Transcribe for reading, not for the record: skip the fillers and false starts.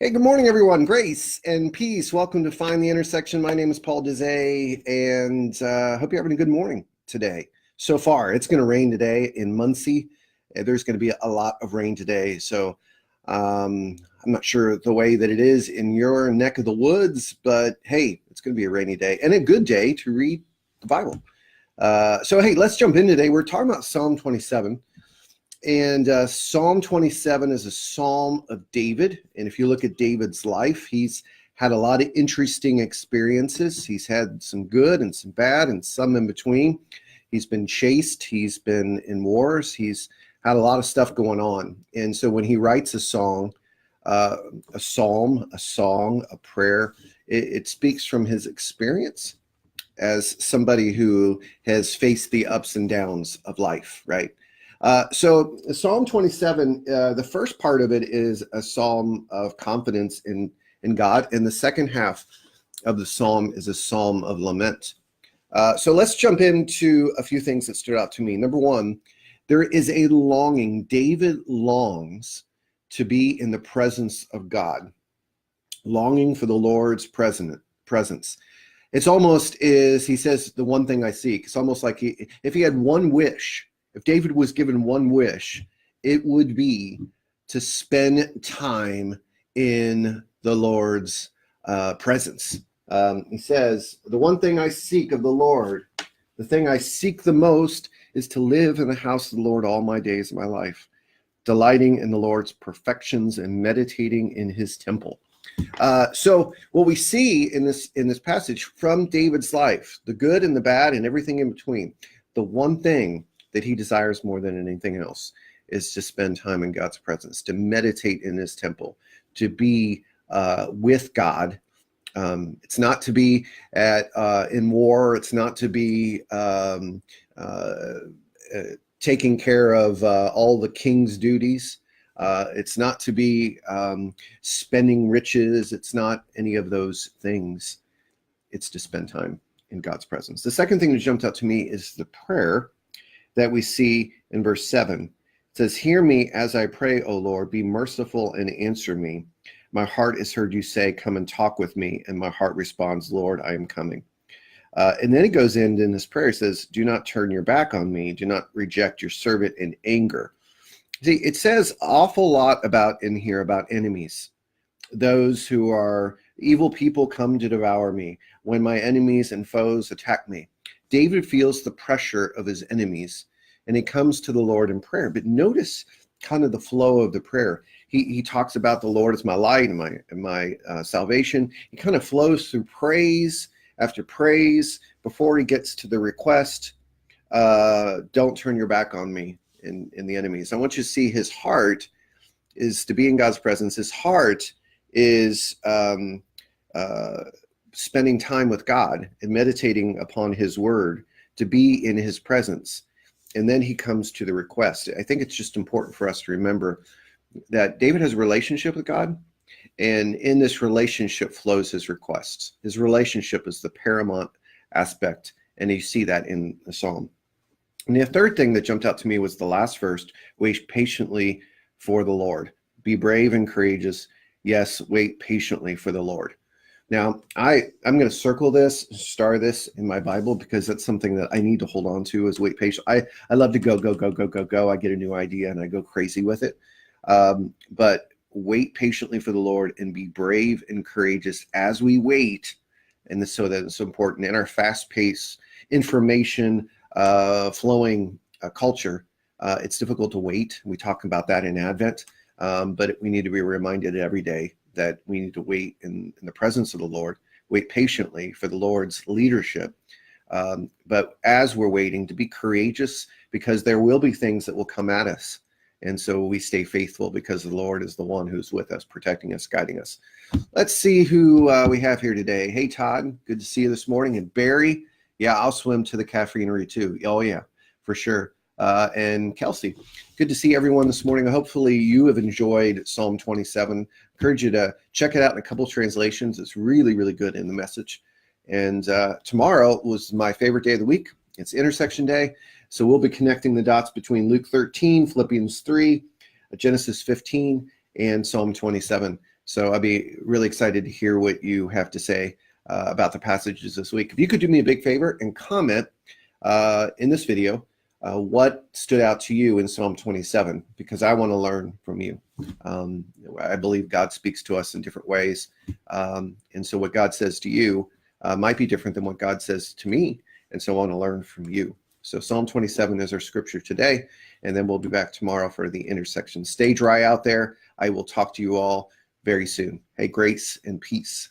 Hey, good morning, everyone. Grace and peace. Welcome to Find the Intersection. My name is Paul Dezay, and hope you're having a good morning today. So far, it's going to rain today in Muncie. There's going to be a lot of rain today, so I'm not sure the way that it is in your neck of the woods, but hey, it's going to be a rainy day and a good day to read the Bible. So hey, let's jump in today. We're talking about Psalm 27. And Psalm 27 is a psalm of David. And if you look at David's life, he's had a lot of interesting experiences. He's had some good and some bad and some in between. He's been chased. He's been in wars. He's had a lot of stuff going on. And so when he writes a song, a psalm, a song, a prayer, it speaks from his experience as somebody who has faced the ups and downs of life, right? So Psalm 27, the first part of it is a psalm of confidence in God, and the second half of the psalm is a psalm of lament. So let's jump into a few things that stood out to me. Number one, there is a longing. David longs to be in the presence of God, longing for the Lord's presence. It's almost is, he says, the one thing I seek. It's almost like if he had one wish, if David was given one wish, it would be to spend time in the Lord's presence. He says, the one thing I seek of the Lord, the thing I seek the most is to live in the house of the Lord all my days of my life, delighting in the Lord's perfections and meditating in his temple. So what we see in this passage from David's life, the good and the bad and everything in between, the one thing that he desires more than anything else is to spend time in God's presence, to meditate in his temple, to be with God. It's not to be in war. It's not to be taking care of all the king's duties. It's not to be spending riches. It's not any of those things. It's to spend time in God's presence. The second thing that jumped out to me is the prayer that we see in verse 7. It says, "Hear me as I pray, O Lord, be merciful and answer me. My heart has heard you say, come and talk with me. And my heart responds, Lord, I am coming." And then it goes in this prayer, it says, do not turn your back on me. Do not reject your servant in anger. See, it says an awful lot in here about enemies. Those who are evil people come to devour me when my enemies and foes attack me. David feels the pressure of his enemies, and he comes to the Lord in prayer. But notice kind of the flow of the prayer. He talks about the Lord as my light and my salvation. He kind of flows through praise after praise before he gets to the request, don't turn your back on me in the enemies. I want you to see his heart is to be in God's presence. His heart is spending time with God and meditating upon his word, to be in his presence. And then he comes to the request. I think it's just important for us to remember that David has a relationship with God, and in this relationship flows his requests. His relationship is the paramount aspect, and you see that in the psalm. And the third thing that jumped out to me was the last verse, wait patiently for the Lord. Be brave and courageous. Yes, wait patiently for the Lord. Now, I'm going to circle this, star this in my Bible, because that's something that I need to hold on to, is wait patient. I love to go. I get a new idea and I go crazy with it. But wait patiently for the Lord and be brave and courageous as we wait. And so that it's important in our fast-paced, information flowing culture. It's difficult to wait. We talk about that in Advent, but we need to be reminded every day that we need to wait in the presence of the Lord, wait patiently for the Lord's leadership. But as we're waiting, to be courageous, because there will be things that will come at us. And so we stay faithful because the Lord is the one who's with us, protecting us, guiding us. Let's see who we have here today. Hey, Todd, good to see you this morning. And Barry, yeah, I'll swim to the caffeinery too. Oh, yeah, for sure. And Kelsey, good to see everyone this morning. Hopefully you have enjoyed Psalm 27. Encourage you to check it out in a couple translations. It's really, really good in the Message. And tomorrow was my favorite day of the week. It's Intersection Day. So we'll be connecting the dots between Luke 13, Philippians 3, Genesis 15, and Psalm 27. So I'll be really excited to hear what you have to say about the passages this week. If you could do me a big favor and comment in this video what stood out to you in Psalm 27, because I want to learn from you. I believe God speaks to us in different ways. And so what God says to you might be different than what God says to me. And so I want to learn from you. So Psalm 27 is our scripture today, and then we'll be back tomorrow for the intersection. Stay dry out there. I will talk to you all very soon. Hey, grace and peace.